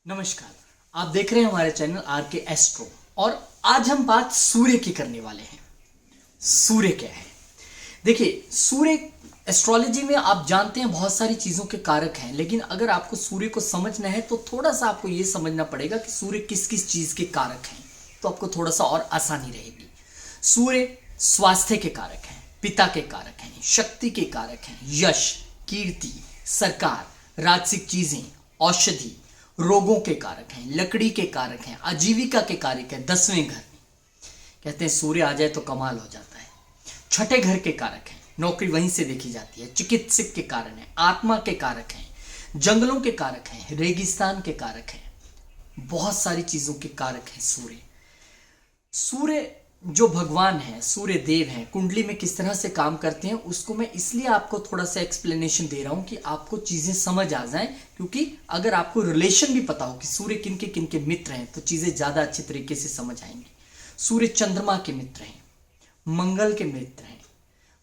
नमस्कार। आप देख रहे हैं हमारे चैनल आर के एस्ट्रो और आज हम बात सूर्य की करने वाले हैं। सूर्य क्या है? देखिए, सूर्य एस्ट्रोलॉजी में आप जानते हैं बहुत सारी चीजों के कारक हैं, लेकिन अगर आपको सूर्य को समझना है तो थोड़ा सा आपको यह समझना पड़ेगा कि सूर्य किस किस चीज के कारक हैं, तो आपको थोड़ा सा और आसानी रहेगी। सूर्य स्वास्थ्य के कारक हैं, पिता के कारक हैं, शक्ति के कारक हैं, यश, कीर्ति, सरकार, राजसिक चीजें, औषधि, रोगों के कारक हैं, लकड़ी के कारक हैं, आजीविका के कारक हैं। 10वें घर में कहते हैं सूर्य आ जाए तो कमाल हो जाता है। छठे घर के कारक हैं, नौकरी वहीं से देखी जाती है। चिकित्सक के कारण है, आत्मा के कारक हैं, जंगलों के कारक हैं, रेगिस्तान के कारक हैं, बहुत सारी चीजों के कारक हैं सूर्य। सूर्य जो भगवान है, सूर्य देव हैं, कुंडली में किस तरह से काम करते हैं उसको मैं इसलिए आपको थोड़ा सा एक्सप्लेनेशन दे रहा हूं कि आपको चीजें समझ आ जाएं, क्योंकि अगर आपको रिलेशन भी पता हो कि सूर्य किन के मित्र हैं तो चीजें ज्यादा अच्छे तरीके से समझ आएंगी। सूर्य चंद्रमा के मित्र हैं, मंगल के मित्र हैं,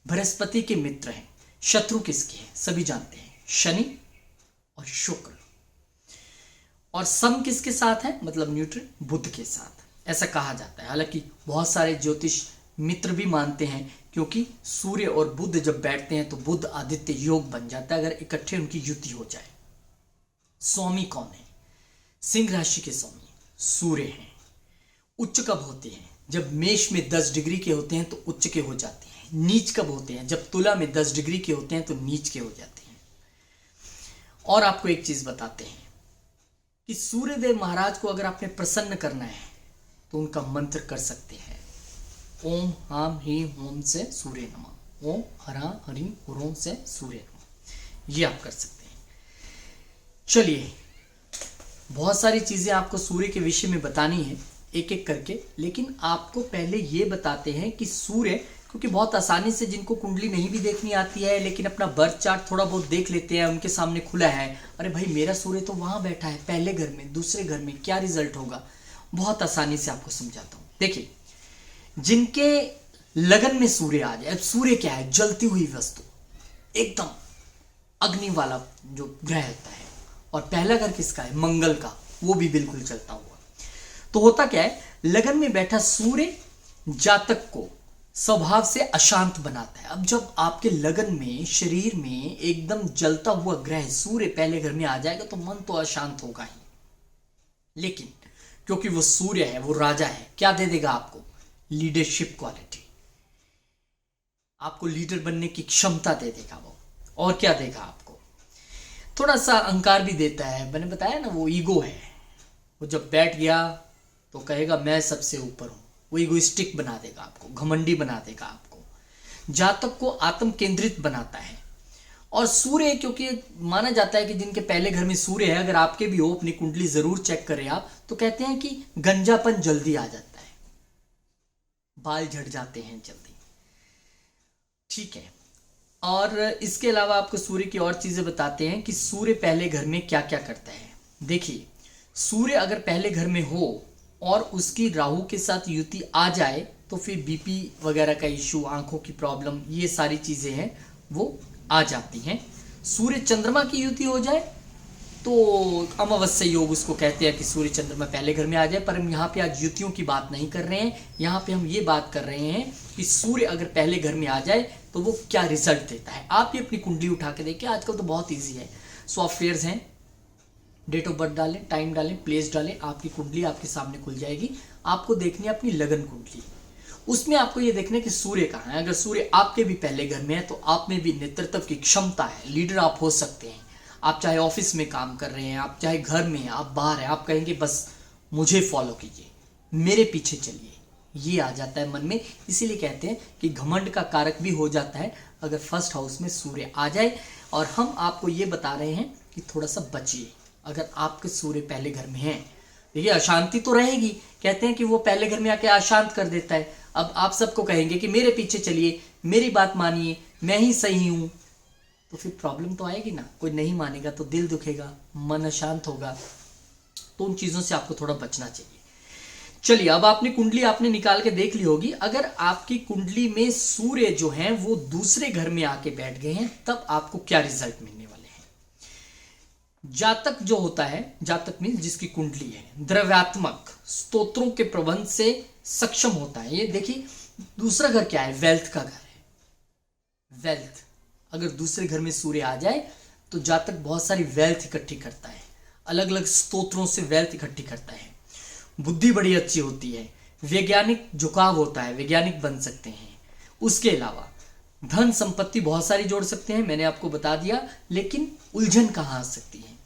बृहस्पति के मित्र हैं। शत्रु किसके हैं सभी जानते हैं, शनि और शुक्र। और सम किसके साथ है, मतलब न्यूट्रल, बुध के साथ, ऐसा कहा जाता है। हालांकि बहुत सारे ज्योतिष मित्र भी मानते हैं, क्योंकि सूर्य और बुध जब बैठते हैं तो बुध आदित्य योग बन जाता है अगर इकट्ठे उनकी युति हो जाए। स्वामी कौन है? सिंह राशि के स्वामी सूर्य हैं। उच्च कब होते हैं? जब मेष में 10 डिग्री के होते हैं तो उच्च के हो जाते हैं। नीच कब होते हैं? जब तुला में 10 डिग्री के होते हैं तो नीच के हो जाते हैं। और आपको एक चीज बताते हैं कि सूर्यदेव महाराज को अगर आपने प्रसन्न करना है तो उनका मंत्र कर सकते हैं। ओम हाम ह्रीं होम से सूर्य नमः, ओम हरा हरि हुरों से सूर्य नमः, ये आप कर सकते हैं। चलिए, बहुत सारी चीजें आपको सूर्य के विषय में बतानी है एक एक करके, लेकिन आपको पहले ये बताते हैं कि सूर्य, क्योंकि बहुत आसानी से जिनको कुंडली नहीं भी देखनी आती है लेकिन अपना बर्थ चार्ट थोड़ा बहुत देख लेते हैं, उनके सामने खुला है, अरे भाई मेरा सूर्य तो वहां बैठा है, पहले घर में, दूसरे घर में, क्या रिजल्ट होगा, बहुत आसानी से आपको समझाता हूं। देखिए, जिनके लगन में सूर्य आ जाए, अब सूर्य क्या है? जलती हुई वस्तु, एकदम अग्नि वाला जो ग्रह होता है। और पहला घर किसका है? मंगल का, वो भी बिल्कुल जलता हुआ। तो होता क्या है, लगन में बैठा सूर्य जातक को स्वभाव से अशांत बनाता है। अब जब आपके लगन में, शरीर में एकदम जलता हुआ ग्रह सूर्य पहले घर में आ जाएगा तो मन तो अशांत होगा ही, लेकिन क्योंकि वो सूर्य है, वो राजा है, क्या दे देगा आपको? लीडरशिप क्वालिटी, आपको लीडर बनने की क्षमता दे देगा वो। और क्या देगा आपको? थोड़ा सा अहंकार भी देता है। मैंने बताया ना, वो ईगो है, वो जब बैठ गया तो कहेगा मैं सबसे ऊपर हूं, वो ईगोइस्टिक बना देगा आपको, घमंडी बना देगा आपको। जातक को आत्म केंद्रित बनाता है। और सूर्य, क्योंकि माना जाता है कि जिनके पहले घर में सूर्य है, अगर आपके भी हो, अपनी कुंडली जरूर चेक करें आप, तो कहते हैं कि गंजापन जल्दी आ जाता है, बाल झड़ जाते हैं जल्दी, ठीक है। और इसके अलावा आपको सूर्य की और चीजें बताते हैं कि सूर्य पहले घर में क्या क्या करता है। देखिए, सूर्य अगर पहले घर में हो और उसकी राहु के साथ युति आ जाए तो फिर बीपी वगैरह का इश्यू, आंखों की प्रॉब्लम, ये सारी चीजें हैं वो आ जाती हैं। सूर्य चंद्रमा की युति हो जाए तो अमावस्या योग उसको कहते हैं कि सूर्य चंद्रमा पहले घर में आ जाए। पर हम यहाँ पे आज युतियों की बात नहीं कर रहे हैं, यहाँ पे हम ये बात कर रहे हैं कि सूर्य अगर पहले घर में आ जाए तो वो क्या रिजल्ट देता है। आप ये अपनी कुंडली उठा के देखिए, आजकल तो बहुत ईजी है, सॉफ्टवेयर्स हैं, डेट ऑफ बर्थ डालें, टाइम डालें, प्लेस डालें, आपकी कुंडली आपके सामने खुल जाएगी। आपको देखनी है अपनी लगन कुंडली, उसमें आपको ये देखना है कि सूर्य कहाँ है। अगर सूर्य आपके भी पहले घर में है तो आप में भी नेतृत्व की क्षमता है, लीडर आप हो सकते हैं। आप चाहे ऑफिस में काम कर रहे हैं, आप चाहे घर में हैं, आप बाहर हैं, आप कहेंगे बस मुझे फॉलो कीजिए, मेरे पीछे चलिए, ये आ जाता है मन में। इसीलिए कहते हैं कि घमंड का कारक भी हो जाता है अगर फर्स्ट हाउस में सूर्य आ जाए। और हम आपको ये बता रहे हैं कि थोड़ा सा बचिए अगर आपके सूर्य पहले घर में है। देखिए, अशांति तो रहेगी, कहते हैं कि वो पहले घर में आके अशांत कर देता है। अब आप सबको कहेंगे कि मेरे पीछे चलिए, मेरी बात मानिए, मैं ही सही हूं, तो फिर प्रॉब्लम तो आएगी ना। कोई नहीं मानेगा तो दिल दुखेगा, मन अशांत होगा, तो उन चीजों से आपको थोड़ा बचना चाहिए। चलिए, अब आपने कुंडली आपने निकाल के देख ली होगी। अगर आपकी कुंडली में सूर्य जो है वो दूसरे घर में आके बैठ गए हैं, तब आपको क्या रिजल्ट मिलने वाले हैं। जातक जो होता है, जातक मीन्स जिसकी कुंडली है, द्रव्यात्मक स्तोत्रों के प्रबंध से सक्षम होता है। ये देखिए दूसरा घर क्या है, वेल्थ का घर है। वेल्थ अगर दूसरे घर में सूर्य आ जाए तो जातक बहुत सारी वेल्थ इकट्ठी करता है, अलग अलग स्तोत्रों से वेल्थ इकट्ठी करता है। बुद्धि बड़ी अच्छी होती है, वैज्ञानिक झुकाव होता है, वैज्ञानिक बन सकते हैं। उसके अलावा धन संपत्ति बहुत सारी जोड़ सकते हैं, मैंने आपको बता दिया। लेकिन उलझन कहाँ आ सकती है,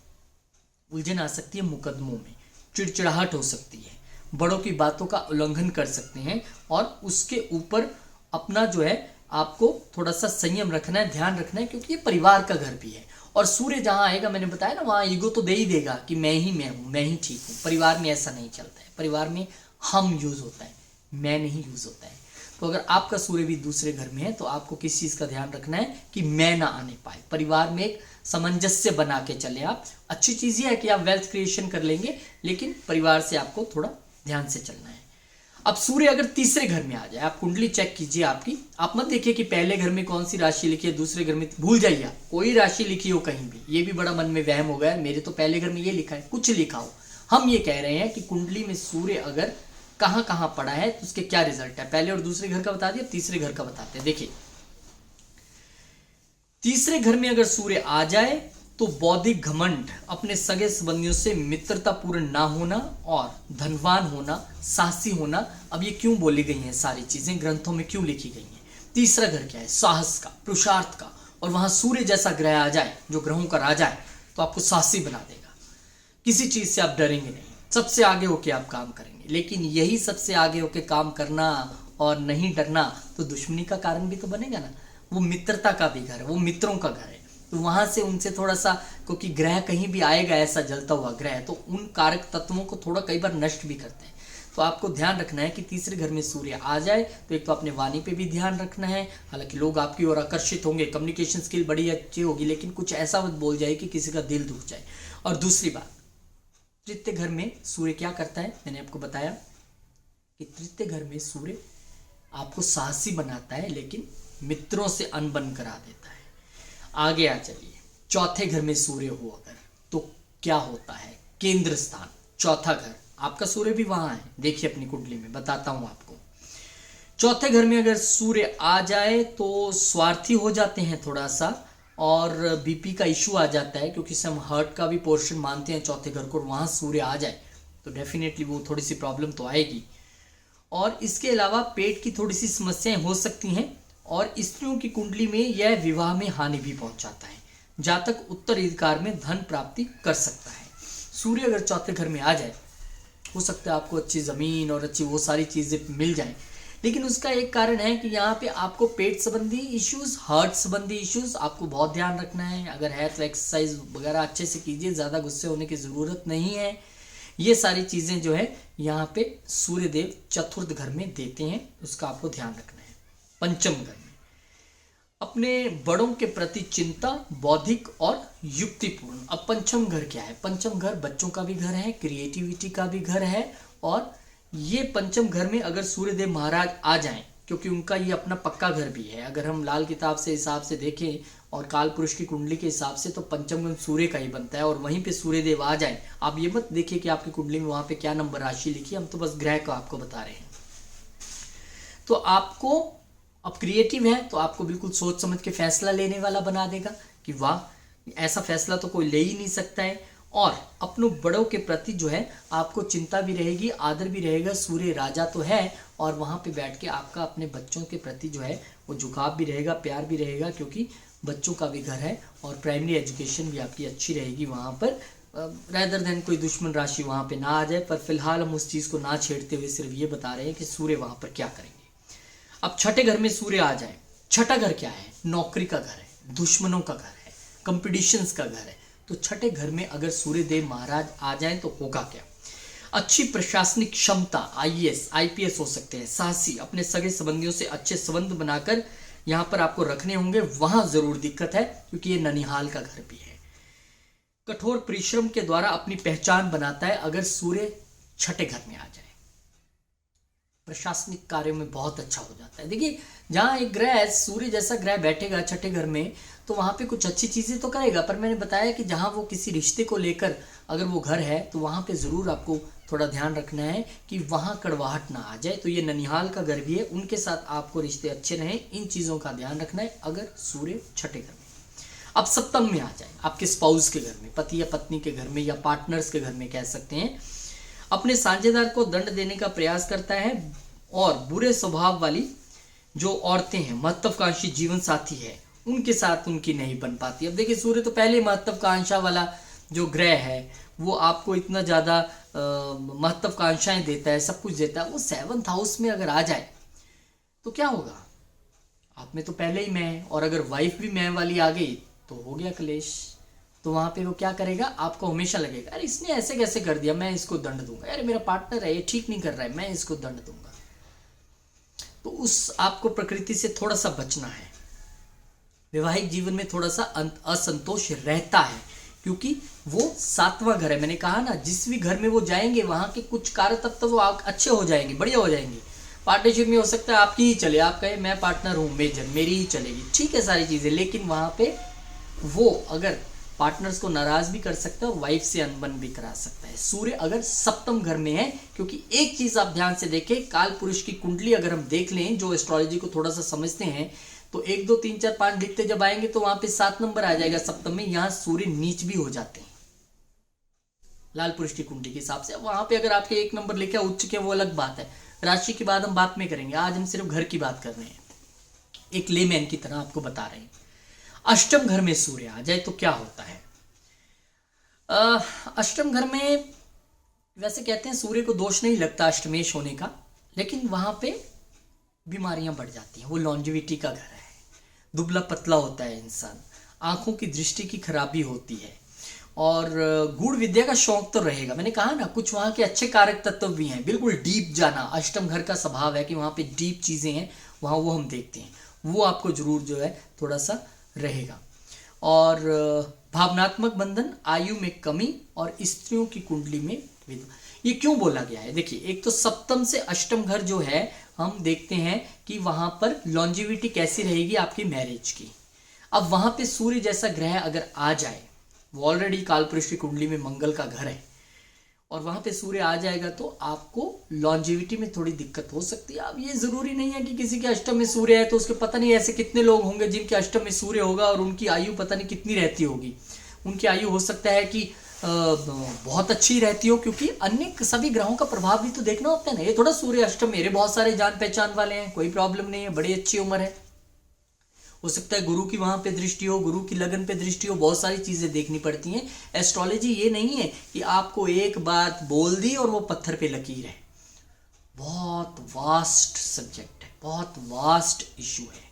उलझन आ सकती है मुकदमों में, चिड़चिड़ाहट हो सकती है, बड़ों की बातों का उल्लंघन कर सकते हैं। और उसके ऊपर अपना जो है आपको थोड़ा सा संयम रखना है, ध्यान रखना है, क्योंकि ये परिवार का घर भी है। और सूर्य जहां आएगा, मैंने बताया ना, वहां ईगो तो दे ही देगा कि मैं हूं, मैं ही ठीक हूं। परिवार में ऐसा नहीं चलता है, परिवार में हम यूज होता है, मैं नहीं यूज होता है। तो अगर आपका सूर्य भी दूसरे घर में है तो आपको किस चीज का ध्यान रखना है कि मैं ना आने पाए। परिवार में एक सामंजस्य बना के चले आप। अच्छी चीज ये है कि आप वेल्थ क्रिएशन कर लेंगे, लेकिन परिवार से आपको थोड़ा ध्यान से चलना है। अब सूर्य अगर तीसरे घर में आ जाए, आप कुंडली चेक कीजिए आपकी, आप मत देखिए कि पहले घर में कौन सी राशि लिखी है, दूसरे घर में, भूल जाइए आप कोई राशि लिखी हो कहीं भी। ये भी बड़ा मन में वहम हो गया, मेरे तो पहले घर में ये लिखा है, कुछ लिखा हो। हम ये कह रहे हैं कि कुंडली में सूर्य अगर कहां कहां पड़ा है तो उसके क्या रिजल्ट है। पहले और दूसरे घर का बता दिया, तीसरे घर का बताते हैं। देखिए तीसरे घर में अगर सूर्य आ जाए तो बौद्धिक घमंड, अपने सगे संबंधियों से मित्रता पूर्ण ना होना और धनवान होना, साहसी होना। अब ये क्यों बोली गई हैं सारी चीजें, ग्रंथों में क्यों लिखी गई हैं। तीसरा घर क्या है, साहस का, पुरुषार्थ का। और वहां सूर्य जैसा ग्रह आ जाए जो ग्रहों का राजा है तो आपको साहसी बना देगा, किसी चीज से आप डरेंगे नहीं, सबसे आगे होके आप काम करेंगे। लेकिन यही सबसे आगे होके काम करना और नहीं डरना तो दुश्मनी का कारण भी तो बनेगा ना। वो मित्रता का भी घर है, वो मित्रों का घर है, तो वहां से उनसे थोड़ा सा, क्योंकि ग्रह कहीं भी आएगा ऐसा जलता हुआ ग्रह, तो उन कारक तत्वों को थोड़ा कई बार नष्ट भी करते हैं। तो आपको ध्यान रखना है कि तीसरे घर में सूर्य आ जाए तो एक तो अपने वाणी पे भी ध्यान रखना है। हालांकि लोग आपकी ओर आकर्षित होंगे, कम्युनिकेशन स्किल बड़ी अच्छी होगी, लेकिन कुछ ऐसा मत बोल जाए कि किसी का दिल दुख जाए। और दूसरी बात, तृतीय घर में सूर्य क्या करता है, मैंने आपको बताया कि तृतीय घर में सूर्य आपको साहसी बनाता है, लेकिन मित्रों से अनबन करा देता है। आगे आ चलिए, चौथे घर में सूर्य हो अगर तो क्या होता है, केंद्र स्थान, चौथा घर, आपका सूर्य भी वहां है। देखिए अपनी कुंडली में बताता हूं आपको। चौथे घर में अगर सूर्य आ जाए तो स्वार्थी हो जाते हैं थोड़ा सा, और बीपी का इशू आ जाता है, क्योंकि हम हार्ट का भी पोर्शन मानते हैं चौथे घर को। वहां सूर्य आ जाए तो डेफिनेटली वो थोड़ी सी प्रॉब्लम तो आएगी। और इसके अलावा पेट की थोड़ी सी समस्याएं हो सकती हैं। और स्त्रियों की कुंडली में यह विवाह में हानि भी पहुंचाता है। जातक उत्तराधिकार में धन प्राप्ति कर सकता है। सूर्य अगर चौथे घर में आ जाए, हो सकता है आपको अच्छी जमीन और अच्छी वो सारी चीजें मिल जाएं, लेकिन उसका एक कारण है कि यहाँ पे आपको पेट संबंधी इश्यूज, हार्ट संबंधी इश्यूज आपको बहुत ध्यान रखना है। अगर है तो एक्सरसाइज वगैरह अच्छे से कीजिए, ज़्यादा गुस्से होने की ज़रूरत नहीं है। ये सारी चीज़ें जो है यहाँ पे सूर्यदेव चतुर्थ घर में देते हैं, उसका आपको ध्यान रखना है। पंचम घर में अपने बड़ों के प्रति चिंता, बौद्धिक और युक्तिपूर्ण। अब पंचम घर क्या है, पंचम घर बच्चों का भी घर है, क्रिएटिविटी का भी घर है। और ये पंचम घर में अगर सूर्यदेव महाराज आ जाएं, क्योंकि उनका ये अपना पक्का घर भी है। अगर हम लाल किताब से हिसाब से देखें और काल पुरुष की कुंडली के हिसाब से तो पंचम घर सूर्य का ही बनता है, और वहीं पे सूर्यदेव आ जाए। आप ये मत देखिए कि आपकी कुंडली में वहां पे क्या नंबर राशि लिखी, हम तो बस ग्रह को आपको बता रहे हैं। तो आपको अब क्रिएटिव है तो आपको बिल्कुल सोच समझ के फैसला लेने वाला बना देगा कि वाह ऐसा फैसला तो कोई ले ही नहीं सकता है। और अपनों बड़ों के प्रति जो है आपको चिंता भी रहेगी, आदर भी रहेगा। सूर्य राजा तो है, और वहाँ पे बैठ के आपका अपने बच्चों के प्रति जो है वो झुकाव भी रहेगा, प्यार भी रहेगा, क्योंकि बच्चों का भी घर है। और प्राइमरी एजुकेशन भी आपकी अच्छी रहेगी वहाँ पर, रैदर देन कोई दुश्मन राशि वहाँ पे ना आ जाए। पर फिलहाल हम उस चीज़ को ना छेड़ते हुए सिर्फ ये बता रहे हैं कि सूर्य वहाँ पर क्या करेंगे। अब छठे घर में सूर्य आ जाए, छठा घर क्या है, नौकरी का घर है, दुश्मनों का घर है, कंपटीशंस का घर है। तो छठे घर में अगर सूर्यदेव महाराज आ जाएं तो होगा क्या, अच्छी प्रशासनिक क्षमता, आईएएस आईपीएस हो सकते हैं, साहसी, अपने सगे संबंधियों से अच्छे संबंध बनाकर यहाँ पर आपको रखने होंगे। वहां जरूर दिक्कत है क्योंकि ये ननिहाल का घर भी है। कठोर परिश्रम के द्वारा अपनी पहचान बनाता है अगर सूर्य छठे घर में आ जाए, प्रशासनिक कार्यों में बहुत अच्छा हो जाता है। देखिए जहां एक ग्रह सूर्य जैसा ग्रह बैठेगा छठे घर में तो वहाँ पे कुछ अच्छी चीज़ें तो करेगा, पर मैंने बताया कि जहाँ वो किसी रिश्ते को लेकर अगर वो घर है तो वहाँ पे ज़रूर आपको थोड़ा ध्यान रखना है कि वहाँ कड़वाहट ना आ जाए। तो ये ननिहाल का घर भी है, उनके साथ आपको रिश्ते अच्छे रहें, इन चीज़ों का ध्यान रखना है अगर सूर्य छठे घर में। अब सप्तम में आ जाए, आपके स्पाउस के घर में, पति या पत्नी के घर में या पार्टनर्स के घर में कह सकते हैं, अपने साझेदार को दंड देने का प्रयास करता है और बुरे स्वभाव वाली जो औरतें हैं, महत्वाकांक्षी जीवन साथी है, उनके साथ उनकी नहीं बन पाती। अब देखिए सूर्य तो पहले महत्वाकांक्षा वाला जो ग्रह है वो आपको इतना ज़्यादा महत्वाकांक्षाएं देता है, सब कुछ देता है, वो 7th हाउस में अगर आ जाए तो क्या होगा, आप में तो पहले ही मैं, और अगर वाइफ भी मैं वाली आ गई तो हो गया क्लेश। तो वहां पे वो क्या करेगा, आपको हमेशा लगेगा अरे इसने ऐसे कैसे कर दिया, मैं इसको दंड दूंगा, अरे मेरा पार्टनर है ये ठीक नहीं कर रहा है, मैं इसको दंड दूंगा। तो उस आपको प्रकृति से थोड़ा सा बचना है। वैवाहिक जीवन में थोड़ा सा असंतोष रहता है क्योंकि वो 7वां घर है। मैंने कहा ना, जिस भी घर में वो जाएंगे वहां के कुछ कार्य तब तो वो अच्छे हो जाएंगे, बढ़िया हो जाएंगे। पार्टनरशिप में हो सकता है आपकी ही चले, आप कहे मैं पार्टनर हूँ, मेजर मेरी ही चलेगी, ठीक है सारी चीजें, लेकिन वहां पे वो अगर पार्टनर्स को नाराज भी कर सकता है और वाइफ से अनबन भी करा सकता है, सूर्य अगर सप्तम घर में है। क्योंकि एक चीज आप ध्यान से देखें, काल पुरुष की कुंडली अगर हम देख लें, जो एस्ट्रोलॉजी को थोड़ा सा समझते हैं, तो 1 2 3 4 5 लिखते जब आएंगे तो वहां पे 7 नंबर आ जाएगा सप्तम में। यहां सूर्य नीच भी हो जाते हैं लाल पुरुष की कुंडली के हिसाब से। वहां पे अगर आपके 1 नंबर लिखे उच्च के, वो अलग बात है, राशि की बात हम बाद में करेंगे, आज हम सिर्फ घर की बात कर रहे हैं, एक लेमैन की तरह आपको बता रहे हैं। अष्टम घर में सूर्य आ जाए तो क्या होता है, अष्टम घर में वैसे कहते हैं सूर्य को दोष नहीं लगता अष्टमेश होने का, लेकिन वहां पे बीमारियां बढ़ जाती हैं। वो लॉन्जिविटी का घर है, दुबला पतला होता है इंसान, आंखों की दृष्टि की खराबी होती है, और गूढ़ विद्या का शौक तो रहेगा। मैंने कहा ना, कुछ वहाँ के अच्छे कारक तत्व भी हैं, बिल्कुल डीप जाना, अष्टम घर का स्वभाव है कि वहाँ पे डीप चीज़ें हैं, वहाँ वो हम देखते हैं, वो आपको जरूर जो है थोड़ा सा रहेगा। और भावनात्मक बंधन, आयु में कमी, और स्त्रियों की कुंडली में विधवा। ये क्यों बोला गया है, देखिए एक तो सप्तम से अष्टम घर जो है हम देखते हैं कि वहां पर लॉन्जिविटी कैसी रहेगी आपकी मैरिज की। अब वहां पे सूर्य जैसा ग्रह अगर आ जाए, वो ऑलरेडी कालपुरुष की कुंडली में मंगल का घर है, और वहां पे सूर्य आ जाएगा तो आपको लॉन्जिविटी में थोड़ी दिक्कत हो सकती है। अब ये जरूरी नहीं है कि किसी के अष्टम में सूर्य है तो उसके पता नहीं ऐसे कितने लोग होंगे जिनके अष्टम में सूर्य होगा और उनकी आयु पता नहीं कितनी रहती होगी। उनकी आयु हो सकता है कि बहुत अच्छी रहती हो, क्योंकि अन्य सभी ग्रहों का प्रभाव भी तो देखना होता है ना। ये थोड़ा सूर्य अष्टम, मेरे बहुत सारे जान पहचान वाले हैं, कोई प्रॉब्लम नहीं है, बड़ी अच्छी उम्र है, हो सकता है गुरु की वहां पे दृष्टि हो, गुरु की लगन पे दृष्टि हो, बहुत सारी चीजें देखनी पड़ती हैं। एस्ट्रोलॉजी ये नहीं है कि आपको एक बात बोल दी और वो पत्थर पे लकीर है, बहुत वास्ट सब्जेक्ट है, बहुत वास्ट इशू है,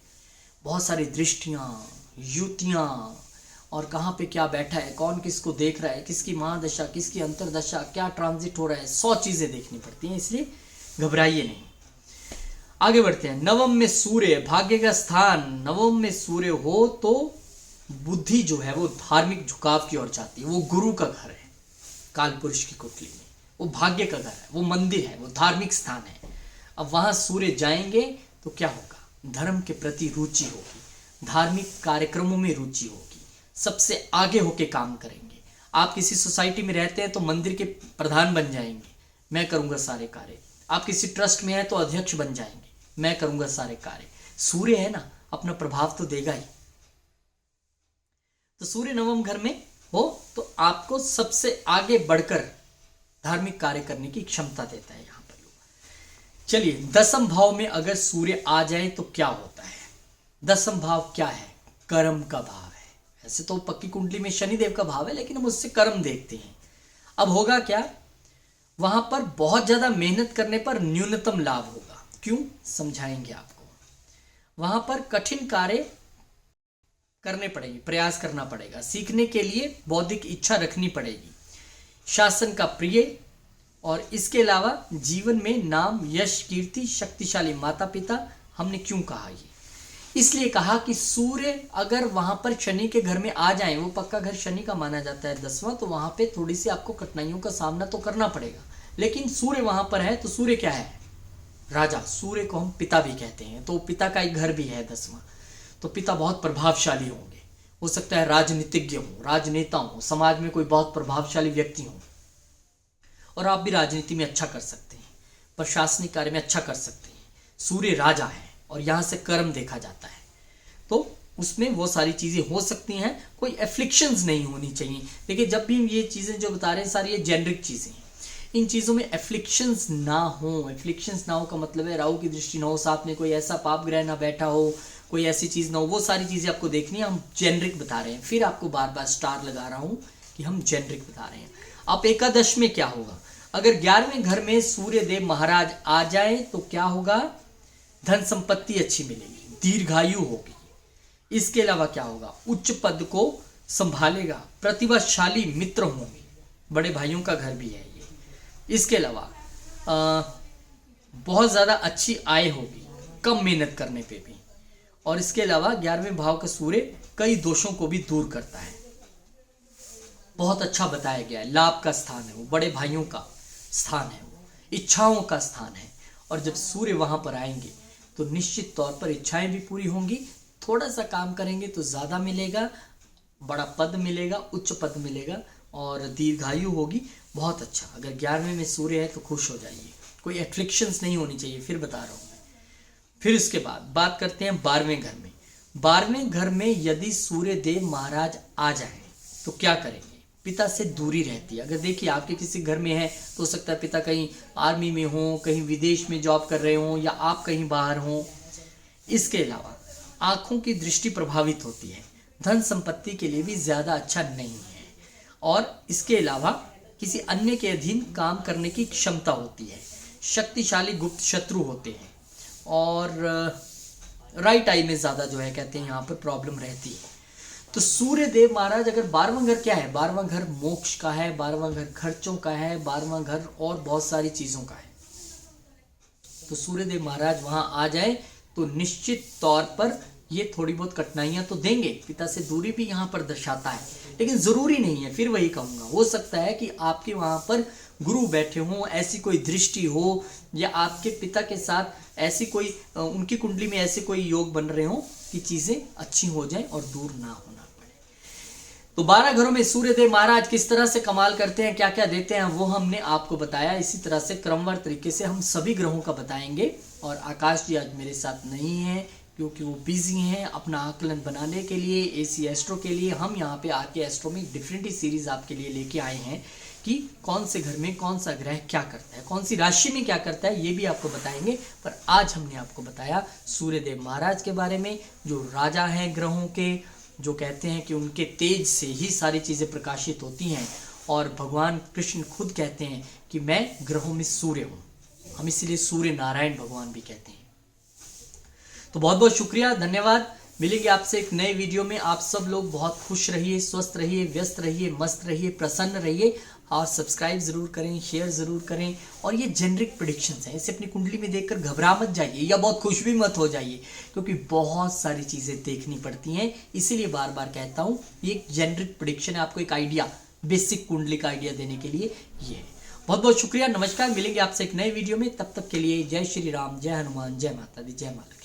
बहुत सारी दृष्टियां, युतियां, और कहाँ पे क्या बैठा है, कौन किसको देख रहा है, किसकी महादशा, किसकी अंतरदशा, क्या ट्रांजिट हो रहा है, 100 चीजें देखनी पड़ती हैं, इसलिए घबराइए नहीं। आगे बढ़ते हैं। नवम में सूर्य, भाग्य का स्थान, नवम में सूर्य हो तो बुद्धि जो है वो धार्मिक झुकाव की ओर जाती है। वो गुरु का घर है कालपुरुष की कुंडली में, वो भाग्य का घर है, वो मंदिर है, वो धार्मिक स्थान है। अब वहां सूर्य जाएंगे तो क्या होगा, धर्म के प्रति रुचि होगी, धार्मिक कार्यक्रमों में रुचि होगी, सबसे आगे होके काम करेंगे। आप किसी सोसाइटी में रहते हैं तो मंदिर के प्रधान बन जाएंगे, मैं करूंगा सारे कार्य। आप किसी ट्रस्ट में हैं तो अध्यक्ष बन जाएंगे, मैं करूंगा सारे कार्य। सूर्य है ना, अपना प्रभाव तो देगा ही। तो सूर्य नवम घर में हो तो आपको सबसे आगे बढ़कर धार्मिक कार्य करने की क्षमता देता है। यहां पर चलिए, 10वें भाव में अगर सूर्य आ जाए तो क्या होता है। 10वां भाव क्या है, कर्म का भाव है। ऐसे तो पक्की कुंडली में शनिदेव का भाव है, लेकिन हम उससे कर्म देखते हैं। अब होगा क्या, वहां पर बहुत ज्यादा मेहनत करने पर न्यूनतम लाभ होगा। क्यों, समझाएंगे आपको। वहां पर कठिन कार्य करने पड़ेंगे, प्रयास करना पड़ेगा, सीखने के लिए बौद्धिक इच्छा रखनी पड़ेगी, शासन का प्रिय, और इसके अलावा जीवन में नाम, यश, कीर्ति, शक्तिशाली माता पिता। हमने क्यों कहा ये, इसलिए कहा कि सूर्य अगर वहां पर शनि के घर में आ जाए, वो पक्का घर शनि का माना जाता है 10वां, तो वहां पे थोड़ी सी आपको कठिनाइयों का सामना तो करना पड़ेगा। लेकिन सूर्य वहां पर है तो सूर्य क्या है, राजा। सूर्य को हम पिता भी कहते हैं, तो पिता का एक घर भी है 10वां, तो पिता बहुत प्रभावशाली होंगे, हो सकता है राजनीतिज्ञ हो, राजनेता हो, समाज में कोई बहुत प्रभावशाली व्यक्ति हो, और आप भी राजनीति में अच्छा कर सकते हैं, प्रशासनिक कार्य में अच्छा कर सकते हैं। सूर्य राजा है और यहाँ से कर्म देखा जाता है, तो उसमें वो सारी चीज़ें हो सकती हैं, कोई एफ्लिक्शंस नहीं होनी चाहिए। देखिए जब भी हम ये चीज़ें जो बता रहे हैं सारी ये जेनरिक चीज़ें हैं, इन चीज़ों में एफ्लिक्शंस ना हो। एफ्लिक्शंस ना हो का मतलब है राहु की दृष्टि ना हो, साथ में कोई ऐसा पाप ग्रह ना बैठा हो, कोई ऐसी चीज़ ना हो, वो सारी चीज़ें आपको देखनी है। हम जेनरिक बता रहे हैं, फिर आपको बार बार स्टार लगा रहा हूँ कि हम जेनरिक बता रहे हैं। अब एकादश में क्या होगा, अगर 11वें घर में सूर्य देव महाराज आ जाए तो क्या होगा, धन संपत्ति अच्छी मिलेगी, दीर्घायु होगी। इसके अलावा क्या होगा, उच्च पद को संभालेगा, प्रतिभाशाली मित्र होंगे, बड़े भाइयों का घर भी है ये। इसके अलावा बहुत ज़्यादा अच्छी आय होगी, कम मेहनत करने पे भी। और इसके अलावा 11वें भाव का सूर्य कई दोषों को भी दूर करता है, बहुत अच्छा बताया गया है। लाभ का स्थान है वो, बड़े भाइयों का स्थान है वो, इच्छाओं का स्थान है। और जब सूर्य वहां पर आएंगे तो निश्चित तौर पर इच्छाएं भी पूरी होंगी, थोड़ा सा काम करेंगे तो ज़्यादा मिलेगा, बड़ा पद मिलेगा, उच्च पद मिलेगा और दीर्घायु होगी। बहुत अच्छा, अगर 11वें में सूर्य है तो खुश हो जाइए, कोई एफ्लिक्शंस नहीं होनी चाहिए, फिर बता रहा हूँ मैं। फिर उसके बाद बात करते हैं 12वें घर में। 12वें घर में यदि सूर्य देव महाराज आ जाए तो क्या करेंगे, पिता से दूरी रहती है। अगर देखिए आपके किसी घर में है तो हो सकता है पिता कहीं आर्मी में हो, कहीं विदेश में जॉब कर रहे हो, या आप कहीं बाहर हो। इसके अलावा आंखों की दृष्टि प्रभावित होती है, धन संपत्ति के लिए भी ज़्यादा अच्छा नहीं है। और इसके अलावा किसी अन्य के अधीन काम करने की क्षमता होती है, शक्तिशाली गुप्त शत्रु होते हैं, और राइट आई में ज़्यादा जो है कहते हैं यहाँ पर प्रॉब्लम रहती है। तो सूर्य देव महाराज अगर 12वां घर क्या है, 12वां घर मोक्ष का है, 12वां घर खर्चों का है, 12वां घर और बहुत सारी चीज़ों का है। तो सूर्य देव महाराज वहाँ आ जाए तो निश्चित तौर पर ये थोड़ी बहुत कठिनाइयाँ तो देंगे, पिता से दूरी भी यहाँ पर दर्शाता है, लेकिन ज़रूरी नहीं है। फिर वही कहूँगा, हो सकता है कि आपके वहाँ पर गुरु बैठे हों, ऐसी कोई दृष्टि हो, या आपके पिता के साथ ऐसी कोई उनकी कुंडली में ऐसे कोई योग बन रहे हों कि चीज़ें अच्छी हो जाएं और दूर ना होना पड़े। तो 12 घरों में सूर्यदेव महाराज किस तरह से कमाल करते हैं, क्या क्या देते हैं, वो हमने आपको बताया। इसी तरह से क्रमवार तरीके से हम सभी ग्रहों का बताएंगे। और आकाश जी आज मेरे साथ नहीं है क्योंकि वो बिजी हैं अपना आकलन बनाने के लिए, एसी एस्ट्रो के लिए। हम यहाँ पे आके एस्ट्रो में डिफरेंट ही सीरीज आपके लिए लेके आए हैं कि कौन से घर में कौन सा ग्रह क्या करता है, कौन सी राशि में क्या करता है, ये भी आपको बताएंगे। पर आज हमने आपको बताया सूर्यदेव महाराज के बारे में, जो राजा हैं ग्रहों के, जो कहते हैं कि उनके तेज से ही सारी चीज़ें प्रकाशित होती हैं। और भगवान कृष्ण खुद कहते हैं कि मैं ग्रहों में सूर्य हूँ, हम इसीलिए सूर्य नारायण भगवान भी कहते हैं। तो बहुत बहुत शुक्रिया, धन्यवाद। मिलेंगे आपसे एक नए वीडियो में। आप सब लोग बहुत खुश रहिए, स्वस्थ रहिए, व्यस्त रहिए, मस्त रहिए, प्रसन्न रहिए। और सब्सक्राइब जरूर करें, शेयर जरूर करें। और ये जेनरिक प्रेडिक्शंस हैं, इसे अपनी कुंडली में देखकर घबरा मत जाइए या बहुत खुश भी मत हो जाइए, क्योंकि बहुत सारी चीज़ें देखनी पड़ती हैं। इसीलिए बार बार कहता हूँ ये एक जेनरिक प्रेडिक्शन है, आपको एक आइडिया, बेसिक कुंडली का आइडिया देने के लिए ये है। बहुत बहुत शुक्रिया, नमस्कार। मिलेंगे आपसे एक नए वीडियो में, तब तक के लिए जय श्री राम, जय हनुमान, जय माता दी, जय माता।